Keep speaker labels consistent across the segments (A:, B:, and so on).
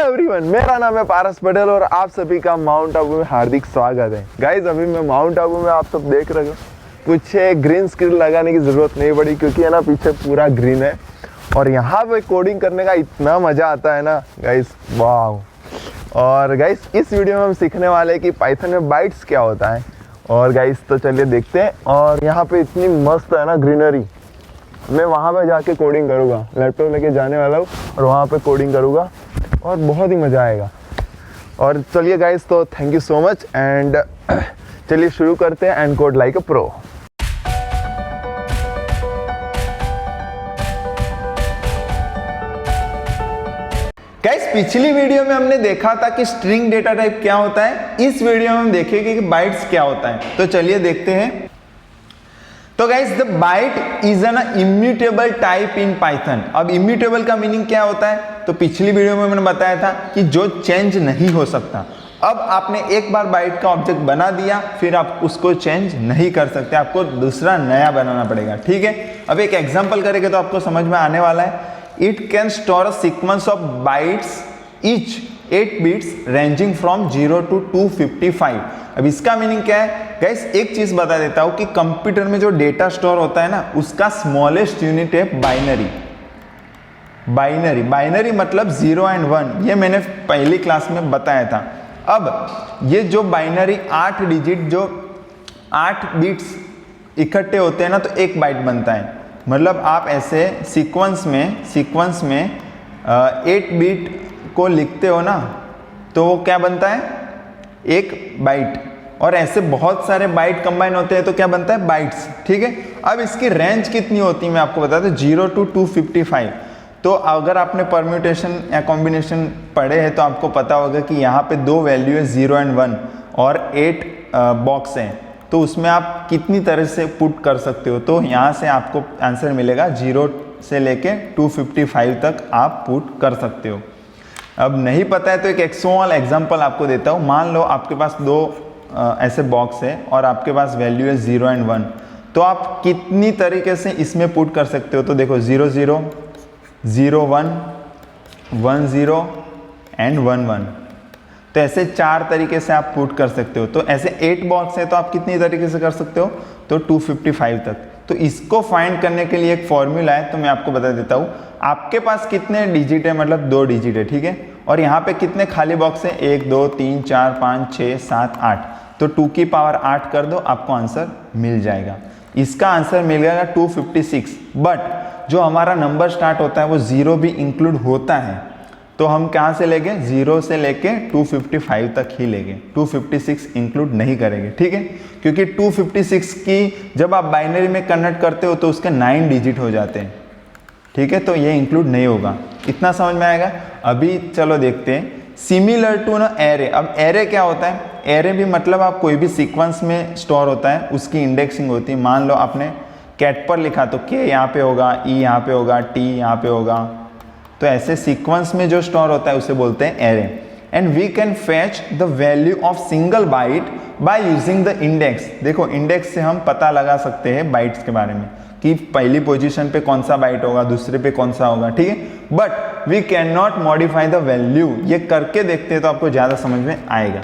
A: Everyone, मेरा नाम है पारस पटेल और आप सभी का माउंट आबू में हार्दिक स्वागत है। गाइज अभी मैं माउंट आबू में, आप सब देख रहे हो, कुछ ग्रीन स्क्रीन लगाने की ज़रूरत नहीं पड़ी क्योंकि है ना पीछे पूरा ग्रीन है और यहाँ पे कोडिंग करने का इतना मज़ा आता है ना गाइज, वाह। और गाइज इस वीडियो में हम सीखने वाले हैं कि पाइथन में बाइट्स क्या होता है। और गाइज तो चलिए देखते हैं। और यहाँ पे इतनी मस्त है ना ग्रीनरी, मैं वहाँ पे जाके कोडिंग करूँगा, लैपटॉप लेके जाने वाला हूँ और वहाँ पे कोडिंग करूँगा और बहुत ही मज़ा आएगा। और चलिए गाइस, तो thank you so much and चलिए शुरू करते हैं and code like a pro. Guys पिछली वीडियो में हमने देखा था कि स्ट्रिंग डेटा टाइप क्या होता है, इस वीडियो में हम देखेंगे कि बाइट्स क्या होता है। तो चलिए देखते हैं। तो guys the byte is an immutable type in Python. अब इम्यूटेबल का मीनिंग क्या होता है, तो पिछली वीडियो में मैंने बताया था कि जो चेंज नहीं हो सकता। अब आपने एक बार बाइट का ऑब्जेक्ट बना दिया, फिर आप उसको चेंज नहीं कर सकते, आपको दूसरा नया बनाना पड़ेगा। ठीक है, अब एक एग्जांपल करेंगे तो आपको समझ में आने वाला है। It can store a sequence of bytes each 8 bits ranging from 0 to 255। अब इसका मीनिंग क्या है गाइस, एक चीज बता देता हूं कि कंप्यूटर में जो डेटा स्टोर होता है ना, उसका स्मॉलेस्ट यूनिट है बाइनरी। बाइनरी मतलब 0 and 1, ये मैंने पहली क्लास में बताया था। अब ये जो बाइनरी 8 डिजिट, जो 8 बिट्स इकट्ठे होते हैं ना, तो एक बाइट बनता है। मतलब आप ऐसे सीक्वेंस में 8 बिट को लिखते हो ना, तो वो क्या बनता है, एक बाइट। और ऐसे बहुत सारे बाइट कंबाइन होते हैं तो क्या बनता है, बाइट्स। ठीक है, अब इसकी रेंज कितनी होती है मैं आपको बताता हूँ, 0 to 255। तो अगर आपने परम्यूटेशन या कॉम्बिनेशन पढ़े हैं तो आपको पता होगा कि यहाँ पे 2 वैल्यू है, 0 and 1, और 8 बॉक्स हैं। तो उसमें आप कितनी तरह से पुट कर सकते हो, तो यहाँ से आपको आंसर मिलेगा 0 से लेके 255 तक आप पुट कर सकते हो। अब नहीं पता है तो एक स्मॉल एग्जांपल आपको देता हूँ। मान लो आपके पास 2 ऐसे बॉक्स है और आपके पास वैल्यू है 0 and 1, तो आप कितनी तरीके से इसमें पुट कर सकते हो। तो देखो 0 0 0 1 1 0 एंड 1 1, तो ऐसे 4 तरीके से आप पुट कर सकते हो। तो ऐसे 8 बॉक्स है तो आप कितनी तरीके से कर सकते हो, तो 255 तक। तो इसको फाइंड करने के लिए एक फॉर्मूला है, तो मैं आपको बता देता हूँ। आपके पास कितने डिजिट है, मतलब 2 डिजिट है, ठीक है, और यहाँ पे कितने खाली बॉक्स है, 1 2 3 4 5 6 7 8, तो 2 की पावर 8 कर दो, आपको आंसर मिल जाएगा। इसका आंसर मिल जाएगा 256। बट जो हमारा नंबर स्टार्ट होता है वो 0 भी इंक्लूड होता है, तो हम कहाँ से लेंगे, 0 से लेके 255 तक ही लेंगे, 256 इंक्लूड नहीं करेंगे। ठीक है, क्योंकि 256 की जब आप बाइनरी में कन्वर्ट करते हो तो उसके 9 डिजिट हो जाते हैं। ठीक है, तो ये इंक्लूड नहीं होगा। इतना समझ में आएगा। अभी चलो देखते हैं सिमिलर टू ना एरे। अब एरे क्या होता है, एरे भी मतलब आप कोई भी सीक्वेंस में स्टोर होता है, उसकी इंडेक्सिंग होती है। मान लो आपने कैट पर लिखा तो के यहाँ पे होगा, ई यहाँ पे होगा, टी यहाँ पे होगा, तो ऐसे सीक्वेंस में जो स्टोर होता है उसे बोलते हैं array. And we can fetch the value of single byte by using the index. देखो इंडेक्स से हम पता लगा सकते हैं बाइट्स के बारे में कि पहली पोजीशन पे कौन सा बाइट होगा, दूसरे पे कौन सा होगा। ठीक है, but we can not modify the value. ये करके देखते हैं तो आपको ज्यादा समझ में आएगा।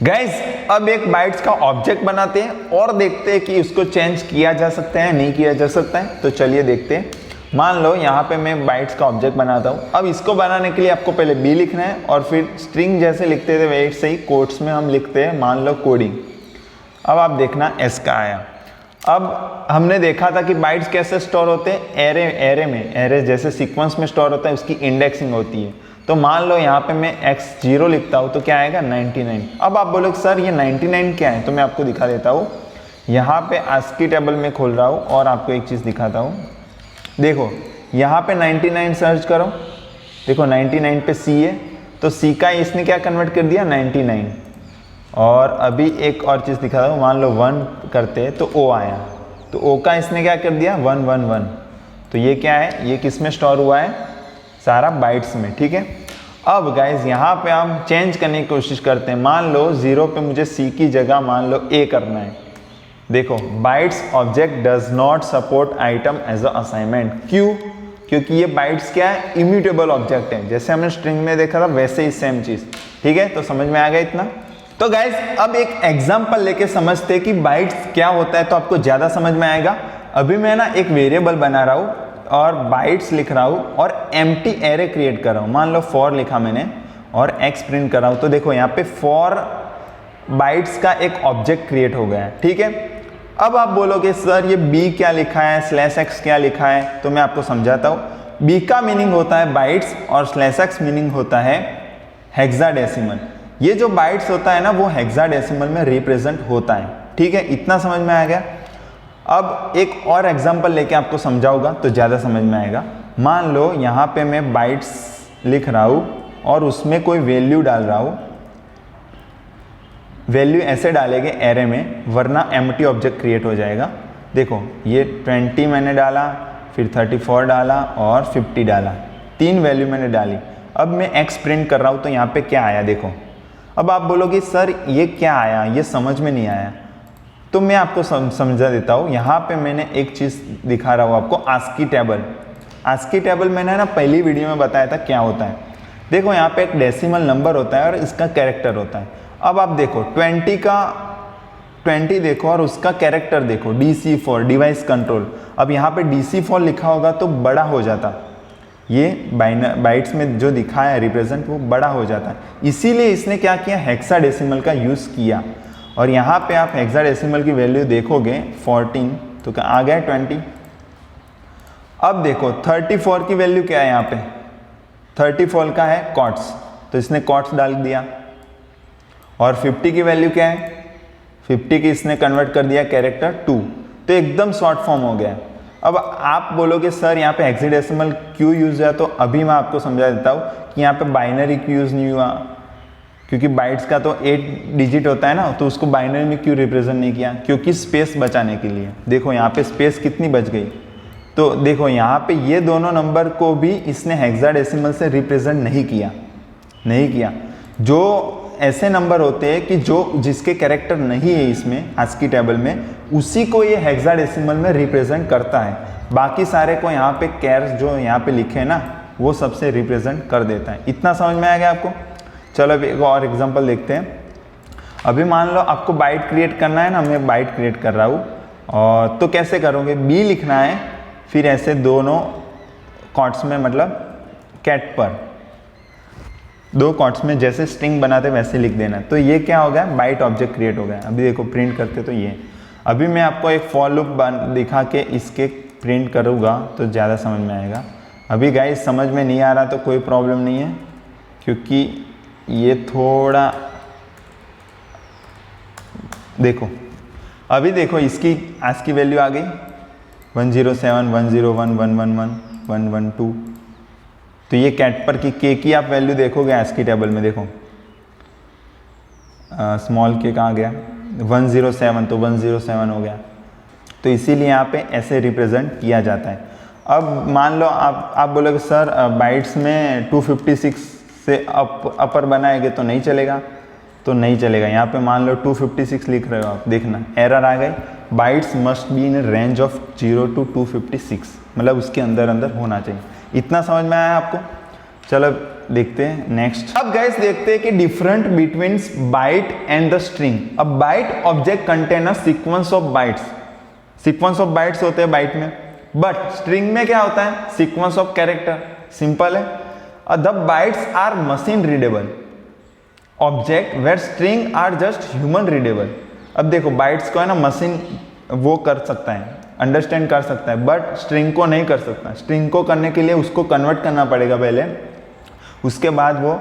A: गाइज अब एक बाइट्स का ऑब्जेक्ट बनाते हैं और देखते हैं कि उसको चेंज किया जा सकता है, नहीं किया जा सकता है। तो चलिए देखते हैं। मान लो यहाँ पे मैं बाइट्स का ऑब्जेक्ट बनाता हूँ। अब इसको बनाने के लिए आपको पहले बी लिखना है और फिर स्ट्रिंग जैसे लिखते थे वैसे ही कोट्स में हम लिखते हैं, मान लो कोडिंग। अब आप देखना एस का आया। अब हमने देखा था कि बाइट्स कैसे स्टोर होते हैं, एरे में। एरे जैसे सीक्वेंस में स्टोर होता है, उसकी इंडेक्सिंग होती है। तो मान लो यहाँ पे मैं x0 लिखता हूँ तो क्या आएगा, 99। अब आप बोलोगे सर ये 99 क्या है, तो मैं आपको दिखा देता हूँ। यहाँ पे ASCII टेबल में खोल रहा हूँ और आपको एक चीज़ दिखाता हूँ। देखो यहाँ पे 99 सर्च करो, देखो 99 पे C है, तो C का इसने क्या कन्वर्ट कर दिया, 99। और अभी एक और चीज़ दिखा दूँ, मान लो 1 करते हैं तो O आया, तो O का इसने क्या कर दिया, 1 1 1। तो ये क्या है, ये किस में स्टोर हुआ है, सारा बाइट्स में। ठीक है, अब गाइज यहाँ पे हम चेंज करने की कोशिश करते हैं। मान लो 0 पे मुझे C की जगह मान लो A करना है। देखो bytes object does not support item as a assignment. क्यों, क्योंकि ये बाइट्स क्या है, इम्यूटेबल ऑब्जेक्ट है, जैसे हमने स्ट्रिंग में देखा था वैसे ही सेम चीज। ठीक है, तो समझ में आ गया इतना। तो गाइज अब एक एग्जांपल लेके समझते हैं कि बाइट्स क्या होता है, तो आपको ज्यादा समझ में आएगा। अभी मैं ना एक वेरिएबल बना रहा हूँ और बाइट्स लिख रहा हूँ और एम्प्टी एरे क्रिएट कर रहा हूँ। मान लो फॉर लिखा मैंने और एक्स प्रिंट कर रहा हूँ, तो देखो यहाँ पे फॉर बाइट्स का एक ऑब्जेक्ट क्रिएट हो गया है। ठीक है, अब आप बोलोगे सर ये बी क्या लिखा है, स्लैश एक्स क्या लिखा है, तो मैं आपको समझाता हूँ। बी का मीनिंग होता है बाइट्स और स्लैश एक्स मीनिंग होता है हेक्साडेसिमल। ये जो बाइट्स होता है ना वो हेक्साडेसिमल में रिप्रेजेंट होता है। ठीक है, इतना समझ में आ गया। अब एक और एग्जांपल लेके आपको समझाऊंगा तो ज़्यादा समझ में आएगा। मान लो यहाँ पे मैं बाइट्स लिख रहा हूँ और उसमें कोई वैल्यू डाल रहा हूँ। वैल्यू ऐसे डालेंगे एरे में, वरना एम्प्टी ऑब्जेक्ट क्रिएट हो जाएगा। देखो ये 20 मैंने डाला, फिर 34 डाला और 50 डाला, 3 वैल्यू मैंने डाली। अब मैं एक्स प्रिंट कर रहा हूँ तो यहाँ पे क्या आया देखो। अब आप बोलोगे सर ये क्या आया, ये समझ में नहीं आया, तो मैं आपको समझा देता हूँ। यहाँ पे मैंने एक चीज़ दिखा रहा हूँ आपको, आस्की टेबल। आस्की टेबल मैंने ना पहली वीडियो में बताया था क्या होता है। देखो यहाँ पे एक डेसिमल नंबर होता है और इसका कैरेक्टर होता है। अब आप देखो 20 देखो और उसका कैरेक्टर देखो, DC4 डिवाइस कंट्रोल। अब यहाँ पे DC4 लिखा होगा तो बड़ा हो जाता, ये बाइट्स में जो दिखा है रिप्रेजेंट वो बड़ा हो जाता है। इसीलिए इसने क्या किया, हेक्साडेसिमल का यूज़ किया। और यहाँ पे आप हेक्साडेसिमल की वैल्यू देखोगे 14, तो क्या आ गया 20। अब देखो 34 की वैल्यू क्या है, यहाँ पे 34 का है कॉट्स, तो इसने कॉट्स डाल दिया। और 50 की वैल्यू क्या है, 50 की इसने कन्वर्ट कर दिया कैरेक्टर 2, तो एकदम शॉर्ट फॉर्म हो गया। अब आप बोलोगे सर यहाँ पे हेक्साडेसिमल क्यों यूज हुआ, तो अभी मैं आपको समझा देता हूँ कि यहाँ पे बाइनरी क्यों यूज नहीं हुआ, क्योंकि बाइट्स का तो 8 डिजिट होता है ना, तो उसको बाइनरी में क्यों रिप्रेजेंट नहीं किया, क्योंकि स्पेस बचाने के लिए। देखो यहाँ पे स्पेस कितनी बच गई, तो देखो यहाँ पे ये दोनों नंबर को भी इसने हेक्साडेसिमल से रिप्रेजेंट नहीं किया। जो ऐसे नंबर होते हैं कि जिसके कैरेक्टर नहीं है इसमें आस्की टेबल में, उसी को ये हेक्साडेसिमल में रिप्रेजेंट करता है। बाकी सारे को यहाँ पे कैर्स जो यहाँ पे लिखे हैं ना, वो सबसे रिप्रेजेंट कर देता है। इतना समझ में आ गया आपको। चलो अब एक और एग्जांपल देखते हैं। अभी मान लो आपको बाइट क्रिएट करना है ना, मैं बाइट क्रिएट कर रहा हूँ, और तो कैसे करोगे, बी लिखना है, फिर ऐसे दोनों कॉट्स में, मतलब कैट पर 2 कॉट्स में जैसे स्ट्रिंग बनाते वैसे लिख देना। तो ये क्या हो गया, बाइट ऑब्जेक्ट क्रिएट हो गया। अभी देखो प्रिंट करते तो ये, अभी मैं आपको एक फॉर लूप दिखा के इसके प्रिंट करूँगा तो ज़्यादा समझ में आएगा। अभी गाइस समझ में नहीं आ रहा तो कोई प्रॉब्लम नहीं है, क्योंकि ये थोड़ा देखो, अभी देखो इसकी आस्की वैल्यू आ गई 107, 101, 111, 112। तो ये कैट पर की के की आप वैल्यू देखोगे आस्की टेबल में, देखो स्मॉल के कहाँ गया, 107, तो 107 हो गया। तो इसीलिए यहाँ पे ऐसे रिप्रेजेंट किया जाता है। अब मान लो आप बोलोगे सर बाइट्स में 256 से अपर बनाएंगे तो नहीं चलेगा, तो नहीं चलेगा। यहाँ पे मान लो 256 लिख रहे हो आप, देखना एरर आ गई, bytes must be in range of 0 to 256, मतलब उसके अंदर होना चाहिए। इतना समझ में आया आपको। चलो देखते हैं नेक्स्ट। अब गाइस देखते हैं कि different between byte and the string. अब byte object contain a sequence of bytes, sequence of bytes होते हैं बाइट में, बट स्ट्रिंग में क्या होता है, सीक्वेंस ऑफ कैरेक्टर। सिंपल है। The bytes are machine readable object where string are just human readable. अब देखो बाइट्स को है ना मशीन वो कर सकता है, अंडरस्टैंड कर सकता है, बट स्ट्रिंग को नहीं कर सकता। स्ट्रिंग को करने के लिए उसको कन्वर्ट करना पड़ेगा पहले, उसके बाद वो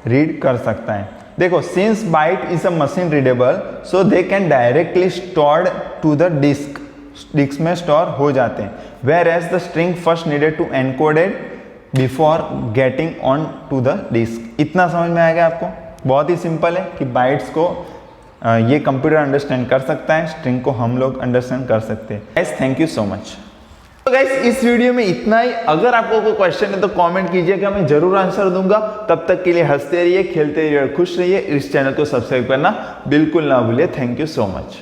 A: रीड कर सकता है। देखो since byte is a machine readable so they can directly stored to the disk, disk में स्टोर हो जाते हैं। Where as the string first needed to encoded before getting on to the disk. इतना समझ में आएगा आपको। बहुत ही सिंपल है कि बाइट्स को ये कंप्यूटर अंडरस्टैंड कर सकता है, स्ट्रिंग को हम लोग अंडरस्टैंड कर सकते हैं। Guys thank you so much. तो गाइस इस वीडियो में इतना ही। अगर आपको कोई क्वेश्चन है तो कमेंट कीजिएगा, मैं जरूर आंसर दूंगा। तब तक के लिए हंसते रहिए, खेलते रहिए और खुश रहिए। इस चैनल को सब्सक्राइब करना बिल्कुल ना भूलिए। Thank you so much.